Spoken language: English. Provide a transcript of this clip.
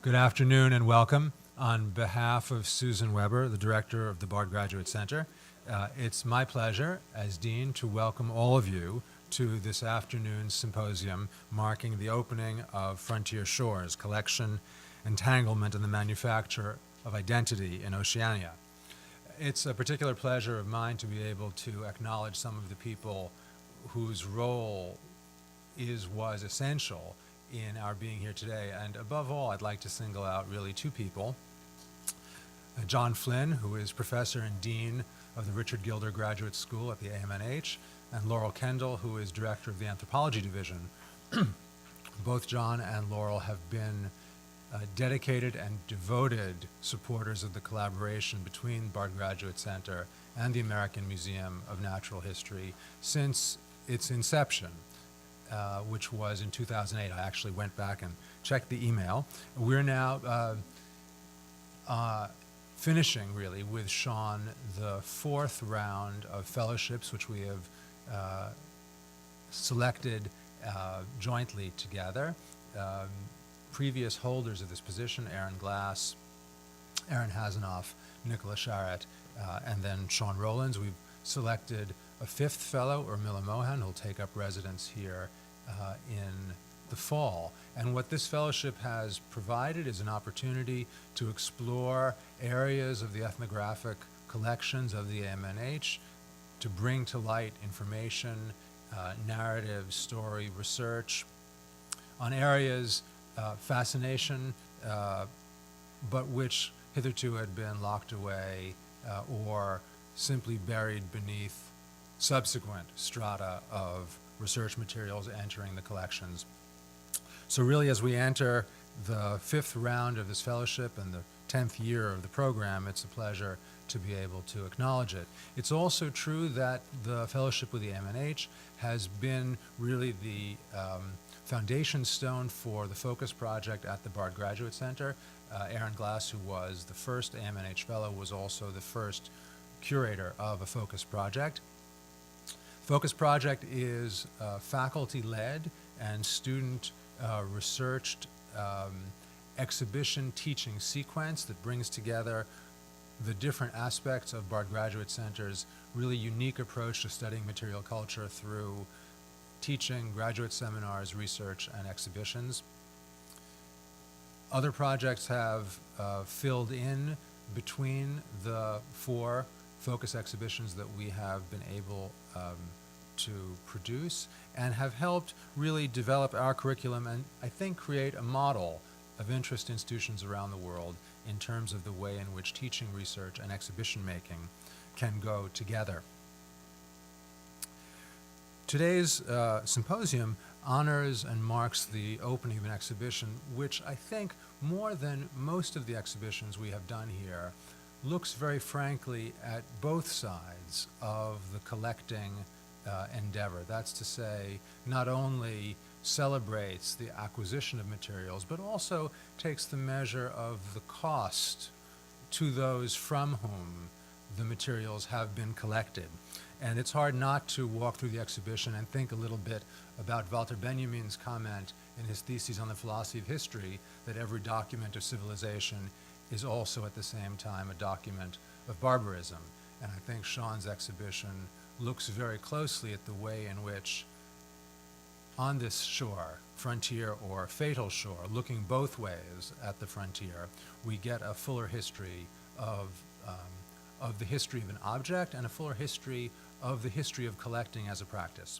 Good afternoon and welcome. On behalf of Susan Weber, the director of the Bard Graduate Center, it's my pleasure as dean to welcome all of you to this afternoon's symposium marking the opening of Frontier Shores, Collection, Entanglement, and the Manufacture of Identity in Oceania. It's a particular pleasure of mine to be able to acknowledge some of the people whose role was essential in our being here today. And above all, I'd like to single out really two people. John Flynn, who is professor and dean of the Richard Gilder Graduate School at the AMNH, and Laurel Kendall, who is director of the anthropology division. Both John and Laurel have been dedicated and devoted supporters of the collaboration between Bard Graduate Center and the American Museum of Natural History since its inception. Which was in 2008. I actually went back and checked the email. We're now finishing, really, with Sean the fourth round of fellowships, which we have selected jointly together. Previous holders of this position, Aaron Glass, Aaron Hasanoff, Nicola Charrett, and then Sean Rowlands. We've selected a fifth fellow, Urmila Mohan, who'll take up residence here in the fall. And what this fellowship has provided is an opportunity to explore areas of the ethnographic collections of the AMNH, to bring to light information, narrative, story, research on areas, fascination, but which hitherto had been locked away or simply buried beneath subsequent strata of research materials entering the collections. So really, as we enter the fifth round of this fellowship and the 10th year of the program, it's a pleasure to be able to acknowledge it. It's also true that the fellowship with the AMNH has been really the foundation stone for the Focus Project at the Bard Graduate Center. Aaron Glass, who was the first AMNH fellow, was also the first curator of a Focus Project. Focus Project is faculty-led and student-researched exhibition teaching sequence that brings together the different aspects of Bard Graduate Center's really unique approach to studying material culture through teaching, graduate seminars, research, and exhibitions. Other projects have filled in between the four focus exhibitions that we have been able to produce, and have helped really develop our curriculum and I think create a model of interest institutions around the world in terms of the way in which teaching, research, and exhibition making can go together. Today's symposium honors and marks the opening of an exhibition which I think, more than most of the exhibitions we have done here, looks very frankly at both sides of the collecting endeavor. That's to say, not only celebrates the acquisition of materials, but also takes the measure of the cost to those from whom the materials have been collected. And it's hard not to walk through the exhibition and think a little bit about Walter Benjamin's comment in his thesis on the philosophy of history that every document of civilization is also at the same time a document of barbarism. And I think Sean's exhibition looks very closely at the way in which on this shore, frontier or fatal shore, looking both ways at the frontier, we get a fuller history of the history of an object and a fuller history of the history of collecting as a practice.